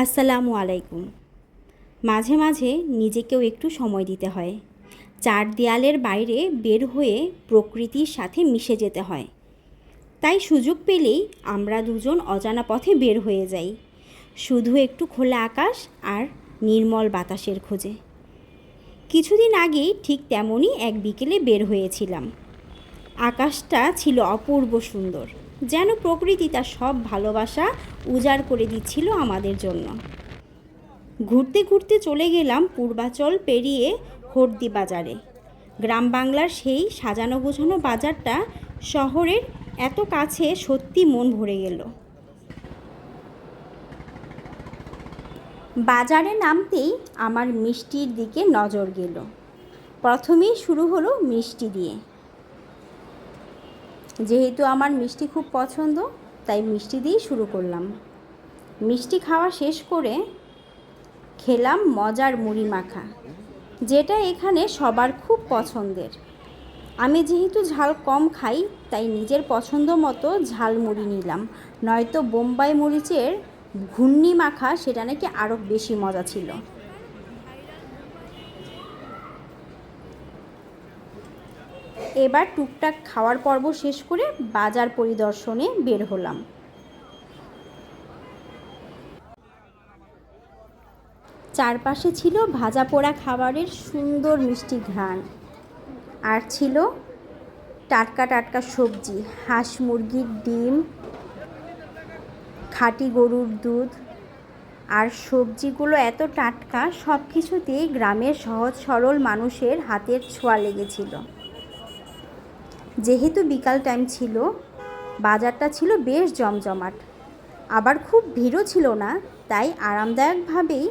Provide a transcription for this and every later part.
আসসালামু আলাইকুম। মাঝে মাঝে নিজেকেও একটু সময় দিতে হয়। চার দেয়ালের বাইরে বের হয়ে প্রকৃতির সাথে মিশে যেতে হয়। তাই সুযোগ পেলেই আমরা দুজন অজানা পথে বের হয়ে যাই, শুধু একটু খোলা আকাশ আর নির্মল বাতাসের খোঁজে। কিছুদিন আগেই ঠিক তেমনই এক বিকেলে বের হয়েছিলাম। আকাশটা ছিল অপূর্ব সুন্দর, যেন প্রকৃতি তার সব ভালোবাসা উজাড় করে দিচ্ছিল আমাদের জন্য। ঘুরতে ঘুরতে চলে গেলাম পূর্বাচল পেরিয়ে হর্দি বাজারে। গ্রাম বাংলার সেই সাজানো গোছানো বাজারটা শহরের এত কাছে, সত্যি মন ভরে গেল। বাজারে নামতেই আমার মিষ্টির দিকে নজর গেল। প্রথমেই শুরু হলো মিষ্টি দিয়ে। যেহেতু আমার মিষ্টি খুব পছন্দ, তাই মিষ্টি দিয়েই শুরু করলাম। মিষ্টি খাওয়া শেষ করে খেলাম মজার মুড়ি মাখা, যেটা এখানে সবার খুব পছন্দের। আমি যেহেতু ঝাল কম খাই, তাই নিজের পছন্দ মতো ঝাল মুড়ি নিলাম, নয়তো বোম্বাই মরিচের ঘুন্নি মাখা সেটা নাকি আরও বেশি মজা ছিল। এবার টুকটাক খাওয়ার পর্ব শেষ করে বাজার পরিদর্শনে বের হলাম। চারপাশে ছিল ভাজা পোড়া খাবারের সুন্দর মিষ্টি ঘ্রাণ, আর ছিল টাটকা টাটকা সবজি, হাঁস মুরগির ডিম, খাঁটি গরুর দুধ। আর সবজিগুলো এত টাটকা, সব কিছুতেই গ্রামের সহজ সরল মানুষের হাতের ছোঁয়া লেগেছিল। যেহেতু বিকাল টাইম ছিল, বাজারটা ছিল বেশ জমজমাট, আবার খুব ভিড়ও ছিল না, তাই আরামদায়কভাবেই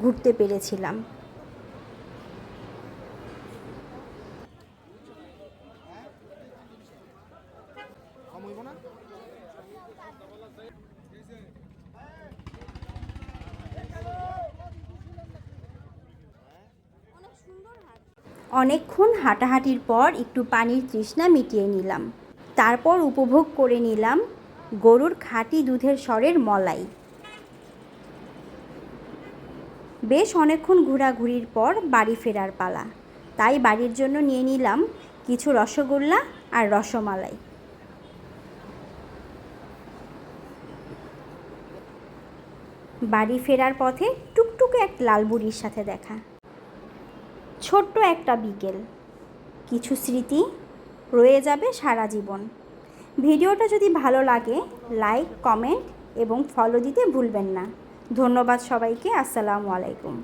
ঘুরতে পেরেছিলাম। অনেকক্ষণ হাঁটাহাঁটির পর একটু পানির তৃষ্ণা মিটিয়ে নিলাম। তারপর উপভোগ করে নিলাম গরুর খাঁটি দুধের স্বরের মলাই। বেশ অনেকক্ষণ ঘোরাঘুরির পর বাড়ি ফেরার পালা, তাই বাড়ির জন্য নিয়ে নিলাম কিছু রসগোল্লা আর রসমালাই। বাড়ি ফেরার পথে টুকটুকে এক লাল বুড়ির সাথে দেখা। ছোট্ট একটা বিকেল, কিছু স্মৃতি রয়ে যাবে সারা জীবন। ভিডিওটা যদি ভালো লাগে, লাইক, কমেন্ট এবং ফলো দিতে ভুলবেন না। ধন্যবাদ সবাইকে। আসসালামু আলাইকুম।